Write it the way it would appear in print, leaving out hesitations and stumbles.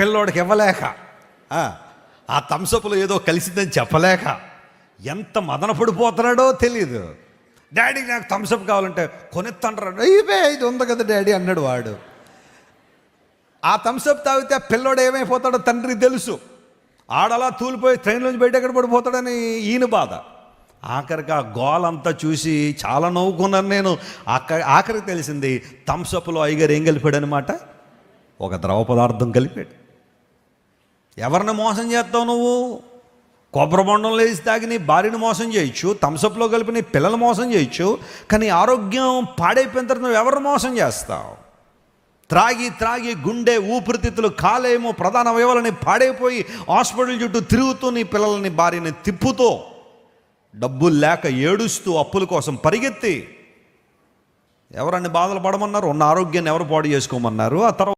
పిల్లోడికి ఇవ్వలేక, ఆ థమ్సప్లో ఏదో కలిసిందని చెప్పలేక ఎంత మదన పడిపోతున్నాడో తెలియదు. డాడీ నాకు థమ్సప్ కావాలంటే కొనిస్తాంటాడు. ఇది ఉంది కదా డాడీ అన్నాడు వాడు. ఆ థమ్సప్ తాగితే ఆ పిల్లోడు ఏమైపోతాడో తండ్రికి తెలుసు. ఆడలా తూలిపోయి ట్రైన్లోంచి బయట ఎక్కడ పడిపోతాడని ఈయన బాధ. ఆఖరికి ఆ గోలంతా చూసి చాలా నవ్వుకున్నాను నేను. ఆఖరికి తెలిసింది థమ్సప్లో అయ్యగారు ఏం కలిపాడు అనమాట, ఒక ద్రవ పదార్థం కలిపాడు. ఎవరిని మోసం చేస్తావు నువ్వు? కొబ్బరి బొండంలో వేసి తాగి నీ భార్యని మోసం చేయొచ్చు, థమ్సప్లో కలిపి నీ పిల్లలు మోసం చేయొచ్చు, కానీ ఆరోగ్యం పాడైపోయిన తర్వాత నువ్వు ఎవరిని మోసం చేస్తావు? త్రాగి త్రాగి గుండె, ఊపిరితిత్తులు, కాలేమో ప్రధాన అవయవాలని పాడైపోయి హాస్పిటల్ చుట్టూ తిరుగుతూ నీ పిల్లల్ని భార్యని తిప్పుతూ, డబ్బులు లేక ఏడుస్తూ అప్పుల కోసం పరిగెత్తి ఎవరన్ని బాధలు పడమన్నారు? ఉన్న ఆరోగ్యాన్ని ఎవరు పాడు చేసుకోమన్నారు? ఆ తర్వాత